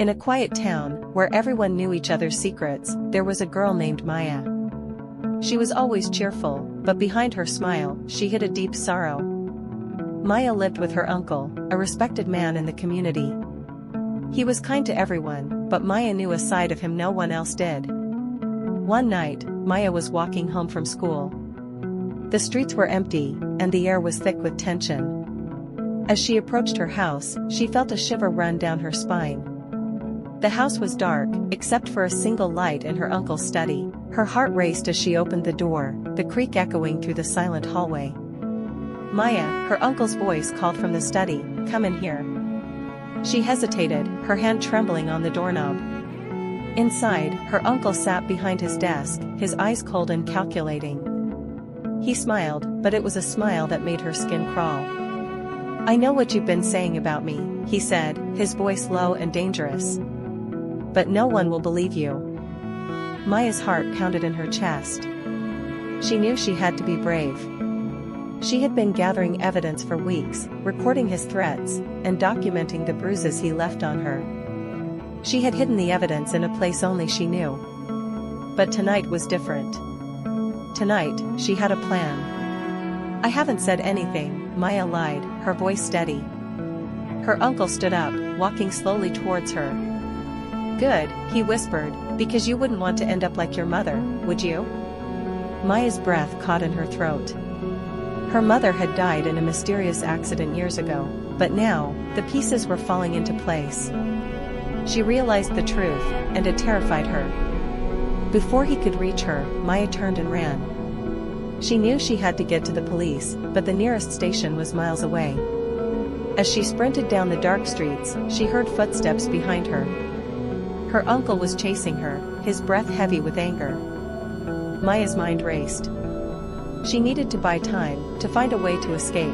In a quiet town, where everyone knew each other's secrets, there was a girl named Maya. She was always cheerful, but behind her smile, she hid a deep sorrow. Maya lived with her uncle, a respected man in the community. He was kind to everyone, but Maya knew a side of him no one else did. One night, Maya was walking home from school. The streets were empty, and the air was thick with tension. As she approached her house, she felt a shiver run down her spine. The house was dark, except for a single light in her uncle's study. Her heart raced as she opened the door, the creak echoing through the silent hallway. "Maya," her uncle's voice called from the study, "come in here." She hesitated, her hand trembling on the doorknob. Inside, her uncle sat behind his desk, his eyes cold and calculating. He smiled, but it was a smile that made her skin crawl. "I know what you've been saying about me," he said, his voice low and dangerous. "But no one will believe you." Maya's heart pounded in her chest. She knew she had to be brave. She had been gathering evidence for weeks, recording his threats, and documenting the bruises he left on her. She had hidden the evidence in a place only she knew. But tonight was different. Tonight, she had a plan. "I haven't said anything," Maya lied, her voice steady. Her uncle stood up, walking slowly towards her. "Good," he whispered, "because you wouldn't want to end up like your mother, would you?" Maya's breath caught in her throat. Her mother had died in a mysterious accident years ago, but now, the pieces were falling into place. She realized the truth, and it terrified her. Before he could reach her, Maya turned and ran. She knew she had to get to the police, but the nearest station was miles away. As she sprinted down the dark streets, she heard footsteps behind her. Her uncle was chasing her, his breath heavy with anger. Maya's mind raced. She needed to buy time, to find a way to escape.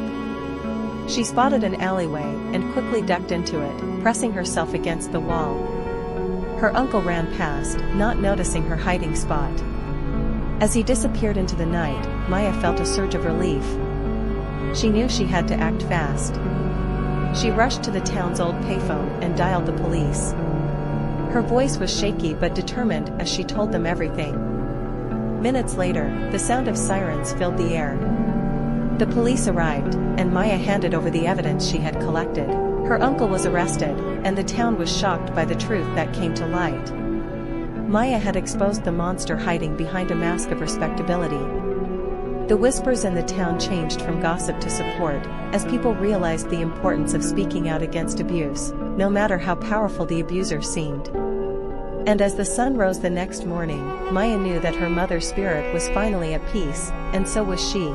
She spotted an alleyway and quickly ducked into it, pressing herself against the wall. Her uncle ran past, not noticing her hiding spot. As he disappeared into the night, Maya felt a surge of relief. She knew she had to act fast. She rushed to the town's old payphone and dialed the police. Her voice was shaky but determined as she told them everything. Minutes later, the sound of sirens filled the air. The police arrived, and Maya handed over the evidence she had collected. Her uncle was arrested, and the town was shocked by the truth that came to light. Maya had exposed the monster hiding behind a mask of respectability. The whispers in the town changed from gossip to support, as people realized the importance of speaking out against abuse, no matter how powerful the abuser seemed. And as the sun rose the next morning, Maya knew that her mother's spirit was finally at peace, and so was she.